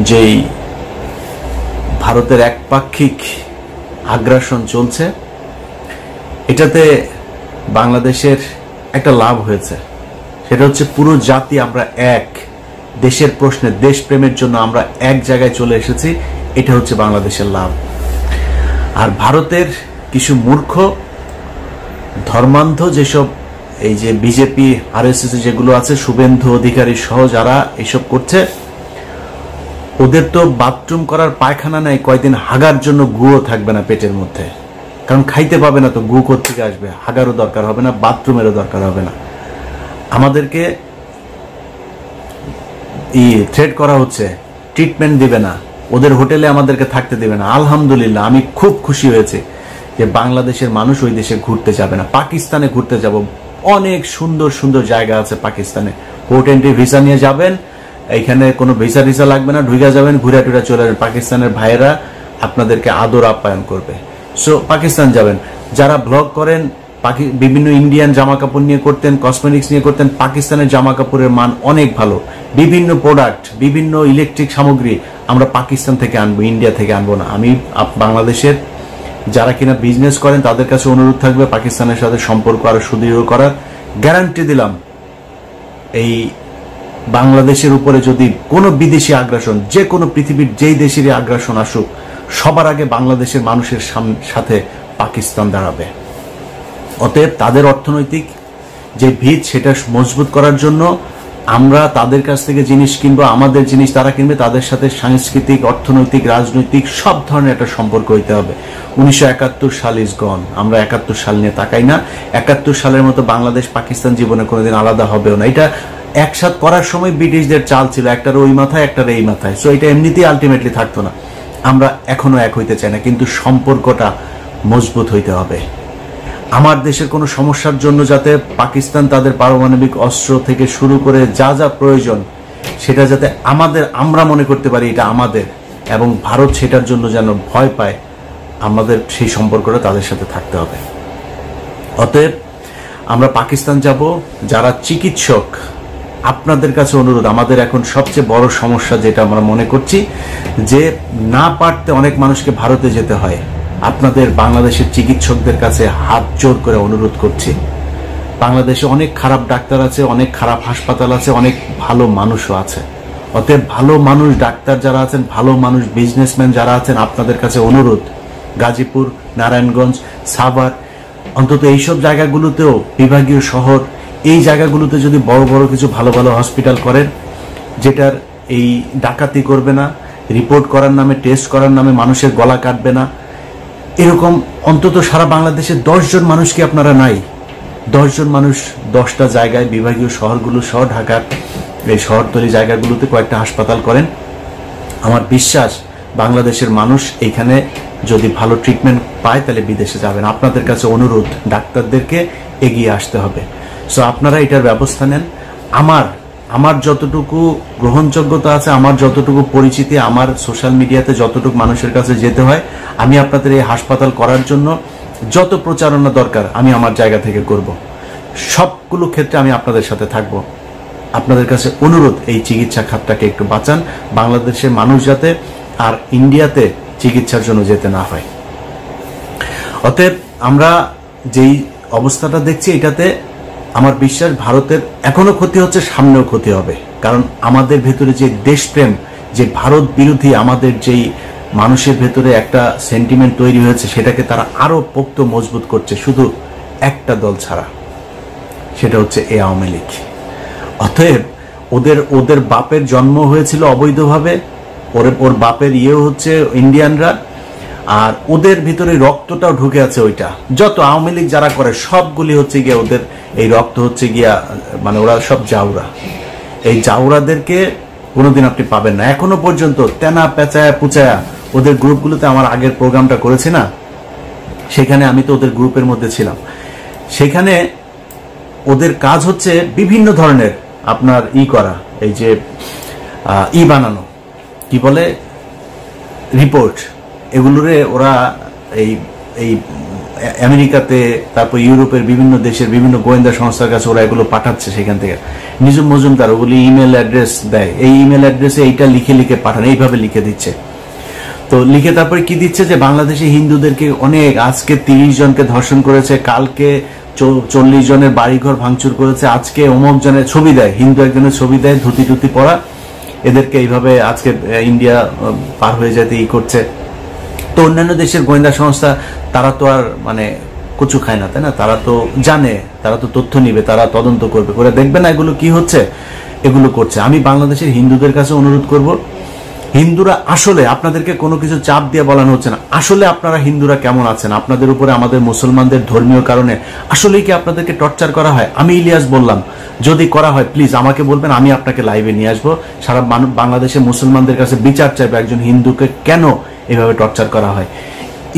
যেই ভারতের একপাক্ষিক আগ্রাসন চলছে, এটাতে বাংলাদেশের একটা লাভ হয়েছে। সেটা হচ্ছে পুরো জাতি আমরা এক, দেশের প্রশ্নে দেশপ্রেমের জন্য আমরা এক জায়গায় চলে এসেছি। এটা হচ্ছে বাংলাদেশের লাভ। আর ভারতের কিছু মূর্খ ধর্মান্ধ যেসব এই যে বিজেপি আরএসএস যেগুলো আছে, শুভেন্দু অধিকারী সহ যারা এইসব করছে, ওদের তো বাথরুম করার পায়খানা নাই, কয়দিন হাগার জন্য গুও থাকবে না পেটের মধ্যে। কারণ খাইতে পাবে না তো গু কোত্থেকে আসবে, হাগারও দরকার হবে না, বাথরুমেরও দরকার হবে না। আমাদেরকে থ্রেট করা হচ্ছে, ট্রিটমেন্ট দিবে না, ওদের হোটেলে আমাদেরকে থাকতে দেবে না। আলহামদুলিল্লাহ, আমি খুব খুশি হয়েছে যে বাংলাদেশের মানুষ ওই দেশে ঘুরতে যাবে না। পাকিস্তানে ঘুরতে যাব, অনেক সুন্দর সুন্দর জায়গা আছে পাকিস্তানে। পোর্ট এন্ট্রি ভিসা নিয়ে যাবেন, এইখানে কোনো ভিসা টিসা লাগবে না, ঢুকে যাবেন, ঘুরে টুরে চলে যাবেন। পাকিস্তানের ভাইয়েরা আপনাদেরকে আদর আপ্যায়ন করবে। সো পাকিস্তান যাবেন। যারা ব্লগ করেন, বিভিন্ন ইন্ডিয়ান জামা কাপড় নিয়ে করতেন, কসমেটিক্স নিয়ে করতেন, পাকিস্তানের জামা কাপড়ের মান অনেক ভালো। বিভিন্ন প্রোডাক্ট, বিভিন্ন ইলেকট্রিক সামগ্রী আমরা পাকিস্তান থেকে আনবো, ইন্ডিয়া থেকে আনবো না। আমি বাংলাদেশের যারা কিনা বিজনেস করেন তাদের কাছে অনুরোধ থাকবে পাকিস্তানের সাথে সম্পর্ক আরো সুদৃঢ় করার। গ্যারান্টি দিলাম, এই বাংলাদেশের উপরে যদি কোনো বিদেশি আগ্রাসন, যে কোনো পৃথিবীর যেই দেশেরই আগ্রাসন আসুক, সবার আগে বাংলাদেশের মানুষের সাথে পাকিস্তান দাঁড়াবে। অতএব তাদের অর্থনৈতিক যে ভিত সেটা মজবুত করার জন্য আমরা তাদের কাছ থেকে জিনিস কিনবো, আমাদের জিনিস তারা কিনবে, তাদের সাথে সাংস্কৃতিক, অর্থনৈতিক, রাজনৈতিক সব ধরনের একটা সম্পর্ক হইতে হবে। 1971 সাল ইজ গন। আমরা 71 সাল নিয়ে তাকাই না। 71 সালের মতো বাংলাদেশ পাকিস্তান জীবনে কোনোদিন আলাদা হবেও না। এটা একসাথ করার সময় ব্রিটিশদের চাল ছিল, একটার ওই মাথায় একটার এই মাথায়। সো এটা এমনিতেই আলটিমেটলি থাকতো না। আমরা এখনো এক হইতে চাই না, কিন্তু সম্পর্কটা মজবুত হইতে হবে। আমার দেশের কোনো সমস্যার জন্য যাতে পাকিস্তান তাদের পারমাণবিক অস্ত্র থেকে শুরু করে যা যা প্রয়োজন সেটা যাতে আমরা মনে করতে পারি এটা আমাদের, এবং ভারত সেটার জন্য যেন ভয় পায়, আমাদের সেই সম্পর্কটা তাদের সাথে থাকতে হবে। অতএব আমরা পাকিস্তান যাব। যারা চিকিৎসক, আপনাদের কাছে অনুরোধ, আমাদের এখন সবচেয়ে বড় সমস্যা যেটা আমরা মনে করছি, যে না পারতে অনেক মানুষকে ভারতে যেতে হয়। আপনাদের বাংলাদেশের চিকিৎসকদের কাছে হাত জোর করে অনুরোধ করছি, বাংলাদেশে অনেক খারাপ ডাক্তার আছে, অনেক খারাপ হাসপাতাল আছে, অনেক ভালো মানুষও আছে। অতএব ভালো মানুষ ডাক্তার যারা আছেন, ভালো মানুষ বিজনেসম্যান যারা আছেন, আপনাদের কাছে অনুরোধ, গাজীপুর, নারায়ণগঞ্জ, সাভার, অন্তত এইসব জায়গাগুলোতেও, বিভাগীয় শহর, এই জায়গাগুলোতে যদি বড় বড় কিছু ভালো ভালো হসপিটাল করেন, যেটার এই ডাকাতি করবে না, রিপোর্ট করার নামে, টেস্ট করার নামে মানুষের গলা কাটবে না, এরকম অন্তত সারা বাংলাদেশে 10 জন মানুষ কি আপনারা নাই? 10 জন মানুষ 10টা জায়গায়, বিভাগীয় শহরগুলো সহ ঢাকার এই শহরতলি জায়গাগুলোতে কয়েকটা হাসপাতাল করেন। আমার বিশ্বাস বাংলাদেশের মানুষ এইখানে যদি ভালো ট্রিটমেন্ট পায় তাহলে বিদেশে যাবেন। আপনাদের কাছে অনুরোধ, ডাক্তারদেরকে এগিয়ে আসতে হবে। সো আপনারা এটার ব্যবস্থা নেন। আমার যতটুকু গ্রহণযোগ্যতা আছে, আমার যতটুকু পরিচিতি, আমার সোশ্যাল মিডিয়াতে যতটুকু মানুষের কাছে যেতে হয়, আমি আপনাদের এই হাসপাতাল করার জন্য যত প্রচারণা দরকার আমি আমার জায়গা থেকে করব। সবগুলো ক্ষেত্রে আমি আপনাদের সাথে থাকব। আপনাদের কাছে অনুরোধ, এই চিকিৎসা খাতটাকে একটু বাঁচান, বাংলাদেশের মানুষ যাতে আর ইন্ডিয়াতে চিকিৎসার জন্য যেতে না হয়। অতএব আমরা যেই অবস্থাটা দেখছি, এটাতে আমার বিশ্বাস ভারতের এখনো ক্ষতি হচ্ছে, সামনেও ক্ষতি হবে। কারণ আমাদের ভেতরে যে দেশপ্রেম, যে ভারত বিরোধী আমাদের যেই মানুষের ভেতরে একটা সেন্টিমেন্ট তৈরি হয়েছে, সেটাকে তারা আরো পোক্ত মজবুত করছে, শুধু একটা দল ছাড়া, সেটা হচ্ছে এই আওয়ামী লীগ। অতএব ওদের বাপের জন্ম হয়েছিল অবৈধভাবে, ওর বাপের হচ্ছে ইন্ডিয়ানরা, আর ওদের ভিতরে রক্তটাও ঢুকে আছে। ওইটা যত আওয়ামী লীগ যারা করে সবগুলি হচ্ছে গিয়া ওদের এই রক্ত হচ্ছে গিয়া, মানে ওরা সব জাউরা। এই জাউরাদেরকে কোনোদিন আপনি পাবেন না। এখনো পর্যন্ত তেনা পেঁচায়া পুচায়া ওদের গ্রুপগুলোতে, আমার আগের প্রোগ্রামটা করেছি না, সেখানে আমি তো ওদের গ্রুপের মধ্যে ছিলাম। সেখানে ওদের কাজ হচ্ছে বিভিন্ন ধরনের আপনার করা, এই যে বানানো, কি বলে, রিপোর্ট, এগুলোরে ওরা এই আমেরিকাতে, তারপর ইউরোপের বিভিন্ন দেশের বিভিন্ন গোয়েন্দা সংস্থার কাছে ওরা এগুলো পাঠাচ্ছে। সেখান থেকে নিজুম মজুমদার ওগুলি ইমেল অ্যাড্রেস দেয়, এই ইমেল অ্যাড্রেসে এইটা লিখে লিখে পাঠান, এইভাবে লিখে দিচ্ছে। তো লিখে তারপরে কি দিচ্ছে যে বাংলাদেশে হিন্দুদেরকে অনেক, আজকে 30 জনকে ধর্ষণ করেছে, কালকে 40 জনের বাড়িঘর ভাঙচুর করেছে, আজকে অমুক জনের ছবি দেয়, হিন্দু একজনের ছবি দেয় ধুতি টুতি পরা, এদেরকে এইভাবে আজকে ইন্ডিয়া পার হয়ে যেতে করছে। তো অন্যান্য দেশের গোয়েন্দা সংস্থা তারা তো আর মানে কচু খায় না, তাই না? তারা তো জানে, তারা তো তথ্য নিবে, তারা তদন্ত করবে, করে দেখবে না এগুলো কি হচ্ছে, এগুলো করছে। আমি বাংলাদেশের হিন্দুদের কাছে অনুরোধ করব, হিন্দুরা আসলে, আপনাদেরকে কোনো কিছু চাপ দিয়ে বলানো হচ্ছে না, আসলে আপনারা হিন্দুরা কেমন আছেন? আপনাদের উপরে আমাদের মুসলমানদের ধর্মীয় কারণে আসলেই কি আপনাদেরকে টর্চার করা হয়? আমি ইলিয়াস বললাম, যদি করা হয় প্লিজ আমাকে বলবেন, আমি আপনাকে লাইভে নিয়ে আসবো, সারা বাংলাদেশের মুসলমানদের কাছে বিচার চাইবে একজন হিন্দুকে কেন এভাবে টর্চার করা হয়।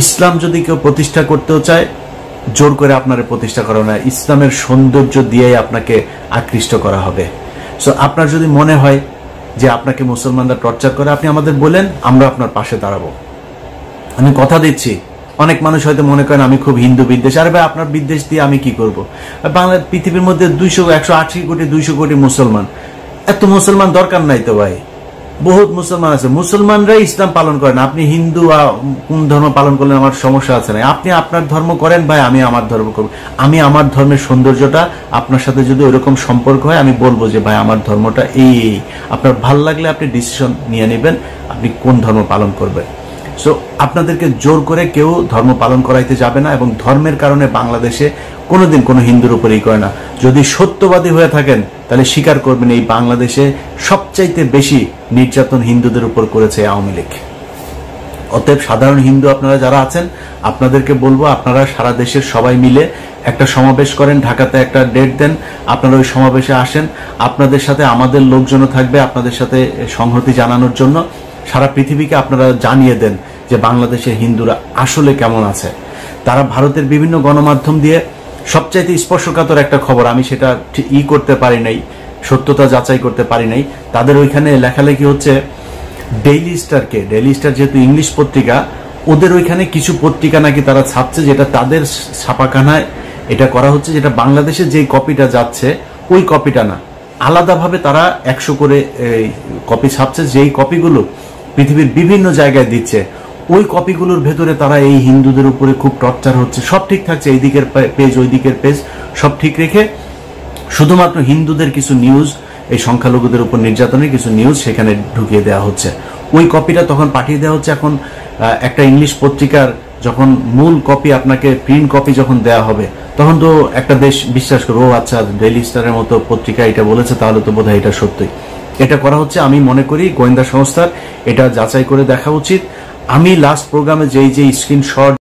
ইসলাম যদি কেউ প্রতিষ্ঠা করতেও চায়, জোর করে আপনারা প্রতিষ্ঠা করা না, ইসলামের সৌন্দর্য দিয়েই আপনাকে আকৃষ্ট করা হবে। সো আপনার যদি মনে হয় যে আপনাকে মুসলমানরা টর্চার করে, আপনি আমাদের বলেন, আমরা আপনার পাশে দাঁড়াবো। আমি কথা দিচ্ছি, অনেক মানুষ হয়তো মনে করেন আমি খুব হিন্দু বিদ্বেষ, আরে ভাই আপনার বিদ্বেষ দিয়ে আমি কি করব? বাংলা পৃথিবীর মধ্যে 180 কোটি 200 কোটি মুসলমান, এত মুসলমান দরকার নাই তো ভাই, বহুত মুসলমান আছে, মুসলমানরাই ইসলাম পালন করেন। আপনি হিন্দু কোন ধর্ম পালন করলে আমার সমস্যা আছে না, আপনি আপনার ধর্ম করেন ভাই, আমি আমার ধর্ম করব। আমি আমার ধর্মের সৌন্দর্যটা, আপনার সাথে যদি ওইরকম সম্পর্ক হয় আমি বলবো যে ভাই আমার ধর্মটা এই, আপনার ভাল লাগলে আপনি ডিসিশন নিয়ে নেবেন আপনি কোন ধর্ম পালন করবেন। সো আপনাদেরকে জোর করে কেউ ধর্ম পালন করাইতে যাবে না, এবং ধর্মের কারণে বাংলাদেশে কোনোদিন কোনো হিন্দুর উপরেই করে না। যদি সত্যবাদী হয়ে থাকেন তাহলে স্বীকার করবেন, এই বাংলাদেশে সবচাইতে বেশি নির্যাতন হিন্দুদের উপর করেছে আওয়ামী লীগ। অতএব সাধারণ হিন্দু আপনারা যারা আছেন, আপনাদেরকে বলবো আপনারা সারা দেশের সবাই মিলে একটা সমাবেশ করেন, ঢাকাতে একটা ডেট দেন, আপনারা ওই সমাবেশে আসেন, আপনাদের সাথে আমাদের লোকজনও থাকবে আপনাদের সাথে সংহতি জানানোর জন্য। সারা পৃথিবীকে আপনারা জানিয়ে দেন যে বাংলাদেশের হিন্দুরা আসলে কেমন আছে। তারা ভারতের বিভিন্ন গণমাধ্যম দিয়ে সবচাইতে স্পর্শকাতর একটা খবর, আমি সেটা করতে পারি নাই, সত্যতা যাচাই করতে পারি নাই, তাদের ওইখানে লেখালেখি হচ্ছে ডেইলি স্টার যেহেতু ইংলিশ পত্রিকা, ওদের ওইখানে কিছু পত্রিকা নাকি তারা ছাপছে, যেটা তাদের ছাপাখানায় এটা করা হচ্ছে, যেটা বাংলাদেশে যে কপিটা যাচ্ছে ওই কপিটা না, আলাদাভাবে তারা 100 করে কপি ছাপছে, যেই কপিগুলো পৃথিবীর বিভিন্ন জায়গায় দিচ্ছে। ওই কপিগুলোর ভেতরে তারা এই হিন্দুদের উপরে খুব টর্চার হচ্ছে, সব ঠিক থাকছে, এই দিকের পেজ ওই দিকের পেজ সব ঠিক রেখে শুধুমাত্র হিন্দুদের কিছু নিউজ, এই সংখ্যালঘুদের উপর নির্যাতনের কিছু নিউজ সেখানে ঢুকিয়ে দেওয়া হচ্ছে। ওই কপিটা তখন পাঠিয়ে দেওয়া হচ্ছে। এখন একটা ইংলিশ পত্রিকার যখন মূল কপি আপনাকে প্রিন্ট কপি যখন দেওয়া হবে, তখন তো একটা দেশ বিশ্বাস করবে, ও আচ্ছা ডেইলি স্টারের মতো পত্রিকা এটা বলেছে, তাহলে তো বোধহয় এটা সত্যি। এটা করা হচ্ছে, আমি মনে করি গোয়েন্দা সংস্থার এটা যাচাই করে দেখা উচিত। আমি লাস্ট প্রোগ্রামে যেই স্ক্রিনশট